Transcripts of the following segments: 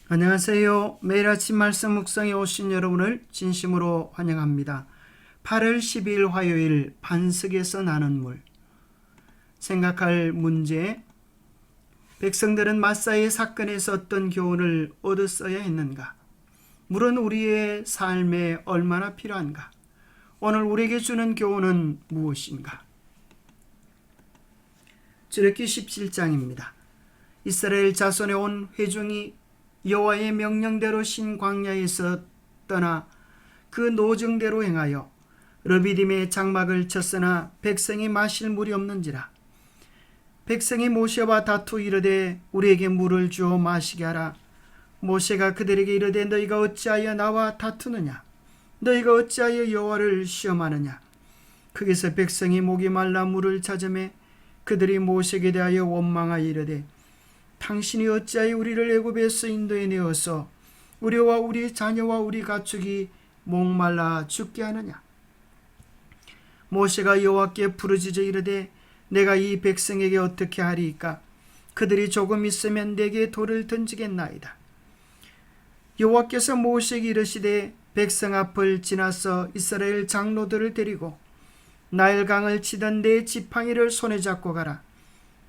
안녕하세요. 매일 아침 말씀 묵상에 오신 여러분을 진심으로 환영합니다. 8월 12일 화요일 반석에서 나는 물. 생각할 문제: 백성들은 마사의 사건에서 어떤 교훈을 얻었어야 했는가? 물은 우리의 삶에 얼마나 필요한가? 오늘 우리에게 주는 교훈은 무엇인가? 출애굽기 17장입니다. 이스라엘 자손의 온 회중이 여호와의 명령대로 신 광야에서 떠나 그 노정대로 행하여 르비딤의 장막을 쳤으나 백성이 마실 물이 없는지라. 백성이 모세와 다투 이르되 우리에게 물을 주어 마시게 하라. 모세가 그들에게 이르되 너희가 어찌하여 나와 다투느냐? 너희가 어찌하여 여호와를 시험하느냐? 거기서 백성이 목이 말라 물을 찾으매 그들이 모세에게 대하여 원망하여 이르되 당신이 어찌하여 우리를 애굽에서 인도해 내어서 우리와 우리 자녀와 우리 가축이 목말라 죽게 하느냐? 모세가 여호와께 부르짖어 이르되 내가 이 백성에게 어떻게 하리이까? 그들이 조금 있으면 내게 돌을 던지겠나이다. 여호와께서 모세에게 이르시되 백성 앞을 지나서 이스라엘 장로들을 데리고 나일강을 치던 내 지팡이를 손에 잡고 가라.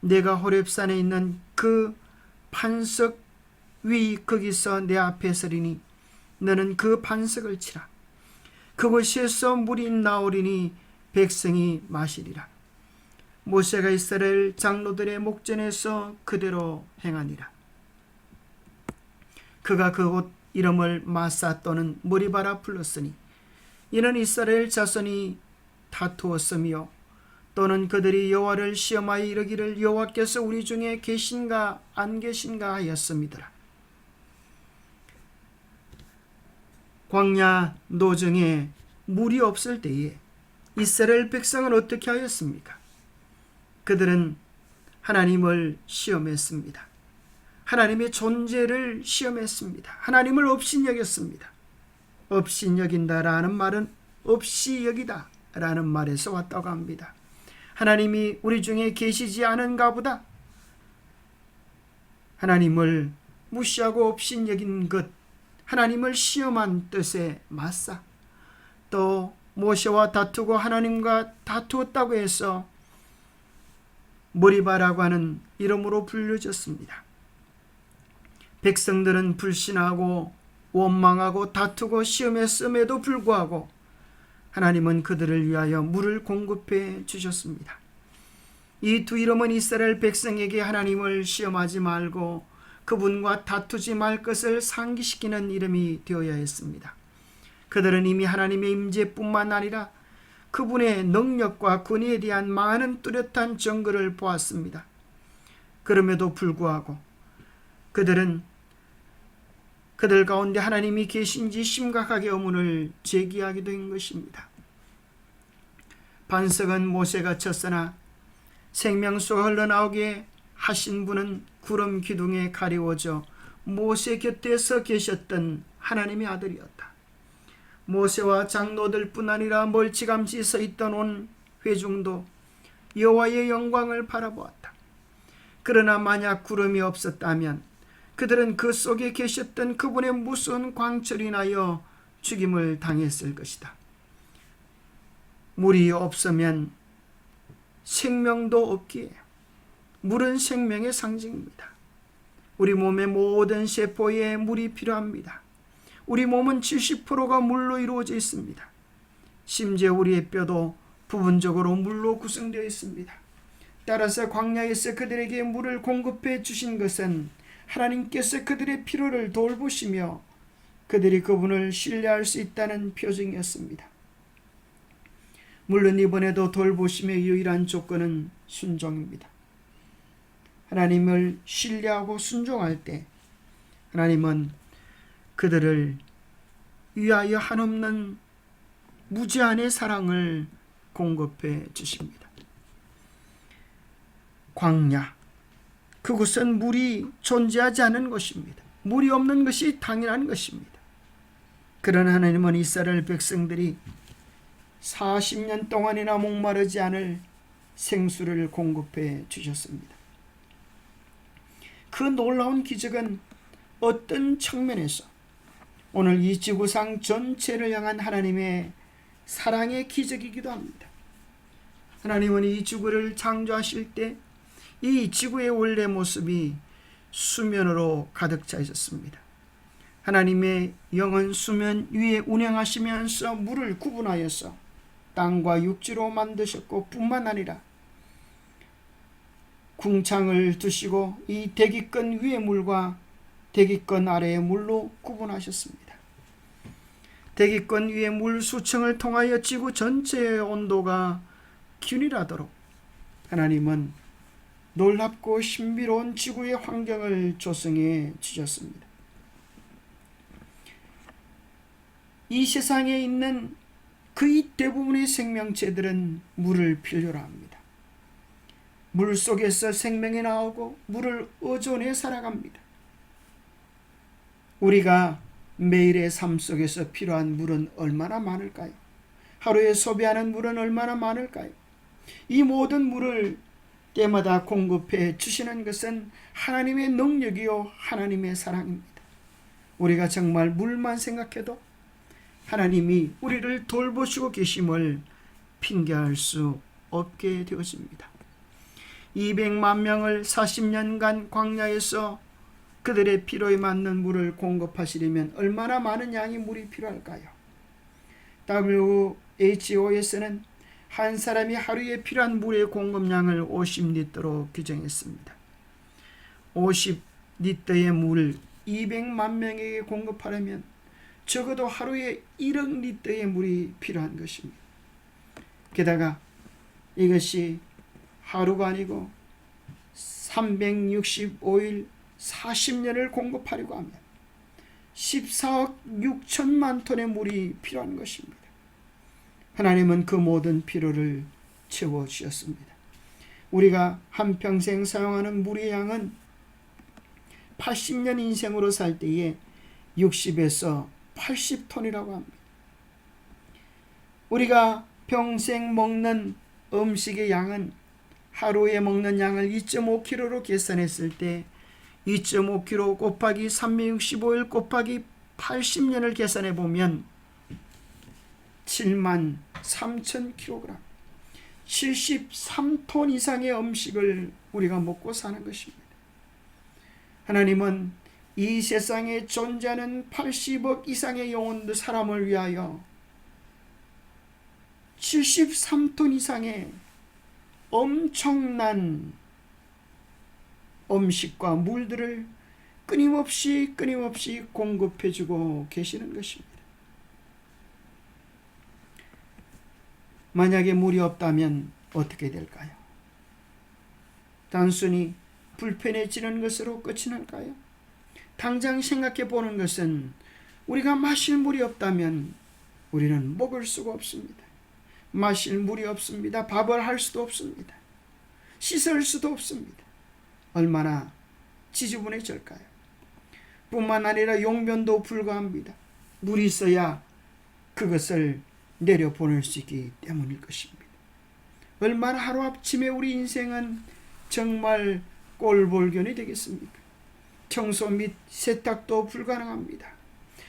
내가 호렙산에 있는 그 반석 위 거기서 내 앞에 서리니 너는 그 반석을 치라. 그곳에서 물이 나오리니 백성이 마시리라. 모세가 이스라엘 장로들의 목전에서 그대로 행하니라. 그가 그곳 이름을 마사 또는 머리바라 불렀으니 이는 이스라엘 자손이 다투었으며 또는 그들이 여호와를 시험하여 이르기를 여호와께서 우리 중에 계신가 안 계신가 하였음이더라. 광야 노정에 물이 없을 때에 이스라엘 백성은 어떻게 하였습니까? 그들은 하나님을 시험했습니다. 하나님의 존재를 시험했습니다. 하나님을 업신여겼습니다. 업신여긴다라는 말은 없이 여기다 라는 말에서 왔다고 합니다. 하나님이 우리 중에 계시지 않은가 보다. 하나님을 무시하고 업신여긴 것, 하나님을 시험한 뜻의 마사. 또 모세와 다투고 하나님과 다투었다고 해서 머리바라고 하는 이름으로 불려졌습니다. 백성들은 불신하고 원망하고 다투고 시험했음에도 불구하고 하나님은 그들을 위하여 물을 공급해 주셨습니다. 이 두 이름은 이스라엘 백성에게 하나님을 시험하지 말고 그분과 다투지 말 것을 상기시키는 이름이 되어야 했습니다. 그들은 이미 하나님의 임재뿐만 아니라 그분의 능력과 권위에 대한 많은 뚜렷한 증거를 보았습니다. 그럼에도 불구하고 그들은 그들 가운데 하나님이 계신지 심각하게 의문을 제기하게 된 것입니다. 반석은 모세가 쳤으나 생명수가 흘러나오게 하신 분은 구름 기둥에 가리워져 모세 곁에서 계셨던 하나님의 아들이었다. 모세와 장로들뿐 아니라 멀찌감치 서 있던 온 회중도 여호와의 영광을 바라보았다. 그러나 만약 구름이 없었다면 그들은 그 속에 계셨던 그분의 무서운 광철이 인하여 죽임을 당했을 것이다. 물이 없으면 생명도 없기에 물은 생명의 상징입니다. 우리 몸의 모든 세포에 물이 필요합니다. 우리 몸은 70%가 물로 이루어져 있습니다. 심지어 우리의 뼈도 부분적으로 물로 구성되어 있습니다. 따라서 광야에서 그들에게 물을 공급해 주신 것은 하나님께서 그들의 필요를 돌보시며 그들이 그분을 신뢰할 수 있다는 표징이었습니다. 물론 이번에도 돌보심의 유일한 조건은 순종입니다. 하나님을 신뢰하고 순종할 때 하나님은 그들을 위하여 한없는 무제한의 사랑을 공급해 주십니다. 광야, 그곳은 물이 존재하지 않은 곳입니다. 물이 없는 것이 당연한 것입니다. 그러나 하나님은 이스라엘 백성들이 40년 동안이나 목마르지 않을 생수를 공급해 주셨습니다. 그 놀라운 기적은 어떤 측면에서 오늘 이 지구상 전체를 향한 하나님의 사랑의 기적이기도 합니다. 하나님은 이 지구를 창조하실 때 이 지구의 원래 모습이 수면으로 가득 차 있었습니다. 하나님의 영은 수면 위에 운행하시면서 물을 구분하여서 땅과 육지로 만드셨고, 뿐만 아니라 궁창을 두시고 이 대기권 위의 물과 대기권 아래의 물로 구분하셨습니다. 대기권 위의 물 수층을 통하여 지구 전체의 온도가 균일하도록 하나님은 놀랍고 신비로운 지구의 환경을 조성해 주셨습니다. 이 세상에 있는 거의 대부분의 생명체들은 물을 필요로 합니다. 물 속에서 생명이 나오고 물을 의존해 살아갑니다. 우리가 매일의 삶 속에서 필요한 물은 얼마나 많을까요? 하루에 소비하는 물은 얼마나 많을까요? 이 모든 물을 때마다 공급해 주시는 것은 하나님의 능력이요 하나님의 사랑입니다. 우리가 정말 물만 생각해도 하나님이 우리를 돌보시고 계심을 핑계할 수 없게 되어집니다. 200만 명을 40년간 광야에서 그들의 필요에 맞는 물을 공급하시려면 얼마나 많은 양의 물이 필요할까요? WHO에서는 한 사람이 하루에 필요한 물의 공급량을 50리터로 규정했습니다. 50리터의 물 200만 명에게 공급하려면 적어도 하루에 1억 리터의 물이 필요한 것입니다. 게다가 이것이 하루가 아니고 365일 40년을 공급하려고 하면 14억 6천만 톤의 물이 필요한 것입니다. 하나님은 그 모든 필요를 채워주셨습니다. 우리가 한평생 사용하는 물의 양은 80년 인생으로 살 때에 60에서 80톤이라고 합니다. 우리가 평생 먹는 음식의 양은 하루에 먹는 양을 2.5kg로 계산했을 때 2.5kg 곱하기 365일 곱하기 80년을 계산해 보면 7만 3천 kg, 73톤 이상의 음식을 우리가 먹고 사는 것입니다. 하나님은 이 세상에 존재하는 80억 이상의 영혼들 사람을 위하여 73톤 이상의 엄청난 음식과 물들을 끊임없이 공급해주고 계시는 것입니다. 만약에 물이 없다면 어떻게 될까요? 단순히 불편해지는 것으로 끝이 날까요? 당장 생각해 보는 것은 우리가 마실 물이 없다면 우리는 먹을 수가 없습니다. 마실 물이 없습니다. 밥을 할 수도 없습니다. 씻을 수도 없습니다. 얼마나 지저분해질까요? 뿐만 아니라 용변도 불가합니다. 물이 있어야 그것을 내려보낼 수 있기 때문일 것입니다. 얼마나 하루아침에 우리 인생은 정말 꼴볼견이 되겠습니까? 청소 및 세탁도 불가능합니다.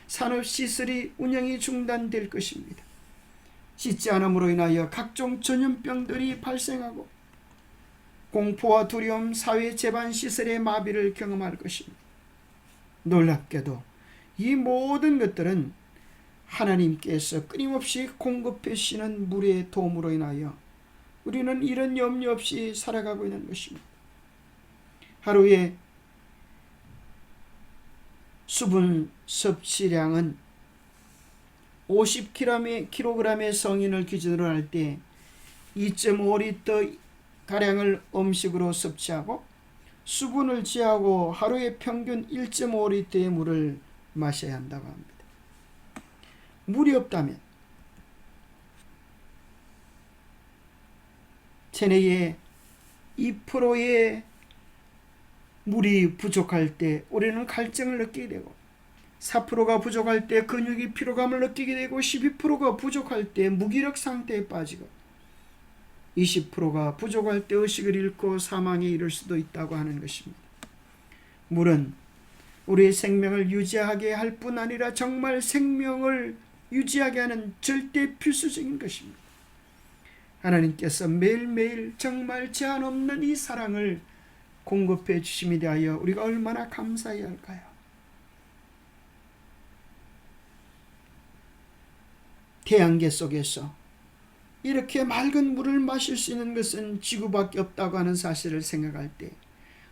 산업시설이 운영이 중단될 것입니다. 씻지 않음으로 인하여 각종 전염병들이 발생하고 공포와 두려움, 사회 재반 시설의 마비를 경험할 것입니다. 놀랍게도 이 모든 것들은 하나님께서 끊임없이 공급해 주시는 물의 도움으로 인하여 우리는 이런 염려 없이 살아가고 있는 것입니다. 하루에 수분 섭취량은 50kg의 성인을 기준으로 할 때 2.5리터 가량을 음식으로 섭취하고 수분을 취하고 하루에 평균 1.5리터의 물을 마셔야 한다고 합니다. 물이 없다면 체내에 2%의 물이 부족할 때 우리는 갈증을 느끼게 되고 4%가 부족할 때 근육이 피로감을 느끼게 되고 12%가 부족할 때 무기력 상태에 빠지고 20%가 부족할 때 의식을 잃고 사망에 이를 수도 있다고 하는 것입니다. 물은 우리의 생명을 유지하게 할 뿐 아니라 정말 생명을 유지하게 하는 절대 필수적인 것입니다. 하나님께서 매일매일 정말 제한 없는 이 사랑을 공급해 주심에 대하여 우리가 얼마나 감사해야 할까요? 태양계 속에서 이렇게 맑은 물을 마실 수 있는 것은 지구밖에 없다고 하는 사실을 생각할 때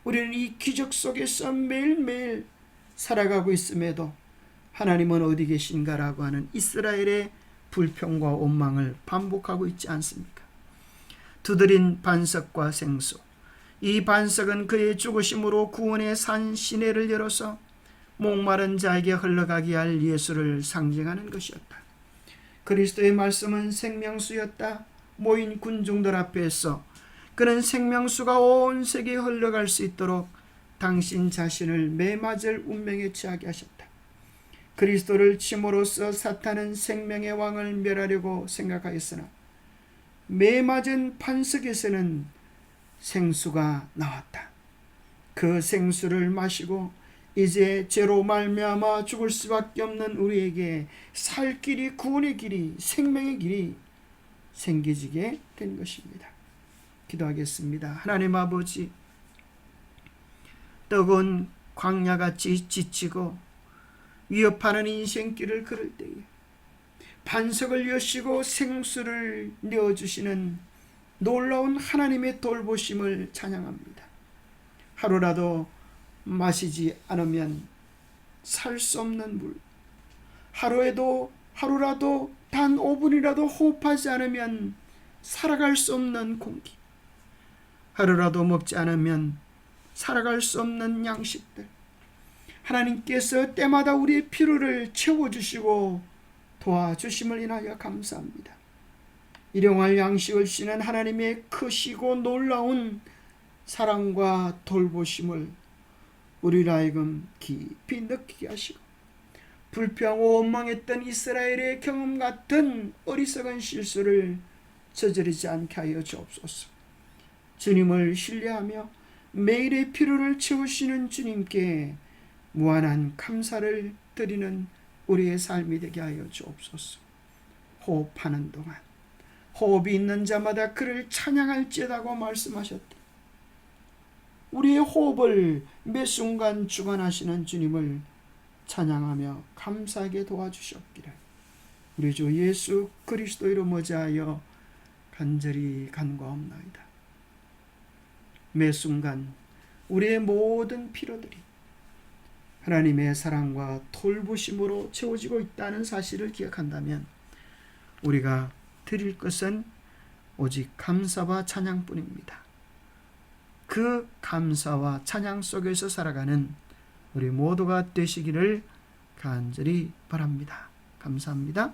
우리는 이 기적 속에서 매일매일 살아가고 있음에도 하나님은 어디 계신가라고 하는 이스라엘의 불평과 원망을 반복하고 있지 않습니까? 두드린 반석과 생수, 이 반석은 그의 죽으심으로 구원의 산 시내를 열어서 목마른 자에게 흘러가게 할 예수를 상징하는 것이었다. 그리스도의 말씀은 생명수였다. 모인 군중들 앞에서 그는 생명수가 온 세계에 흘러갈 수 있도록 당신 자신을 매맞을 운명에 처하게 하셨다. 그리스도를 침으로써 사탄은 생명의 왕을 멸하려고 생각하였으나 매맞은 반석에서는 생수가 나왔다. 그 생수를 마시고 이제 죄로 말미암아 죽을 수밖에 없는 우리에게 살 길이, 구원의 길이, 생명의 길이 생겨지게 된 것입니다. 기도하겠습니다. 하나님 아버지, 뜨거운 광야같이 지치고 위협하는 인생길을 걸을 때에 반석을 여시고 생수를 내어주시는 놀라운 하나님의 돌보심을 찬양합니다. 하루라도 마시지 않으면 살 수 없는 물, 하루라도 단 5분이라도 호흡하지 않으면 살아갈 수 없는 공기, 하루라도 먹지 않으면 살아갈 수 없는 양식들, 하나님께서 때마다 우리의 필요를 채워주시고 도와주심을 인하여 감사합니다. 일용할 양식을 주시는 하나님의 크시고 놀라운 사랑과 돌보심을 우리로 하여금 깊이 느끼게 하시고 불평하고 원망했던 이스라엘의 경험 같은 어리석은 실수를 저지르지 않게 하여 주옵소서. 주님을 신뢰하며 매일의 필요를 채우시는 주님께 무한한 감사를 드리는 우리의 삶이 되게 하여 주옵소서. 호흡하는 동안 호흡이 있는 자마다 그를 찬양할지어다고 말씀하셨다. 우리의 호흡을 매 순간 주관하시는 주님을 찬양하며 감사하게 도와주셨기를 우리 주 예수 그리스도 이름 의지하여 간절히 간구하옵나이다. 매 순간 우리의 모든 필요들이 하나님의 사랑과 돌보심으로 채워지고 있다는 사실을 기억한다면 우리가 드릴 것은 오직 감사와 찬양뿐입니다. 그 감사와 찬양 속에서 살아가는 우리 모두가 되시기를 간절히 바랍니다. 감사합니다.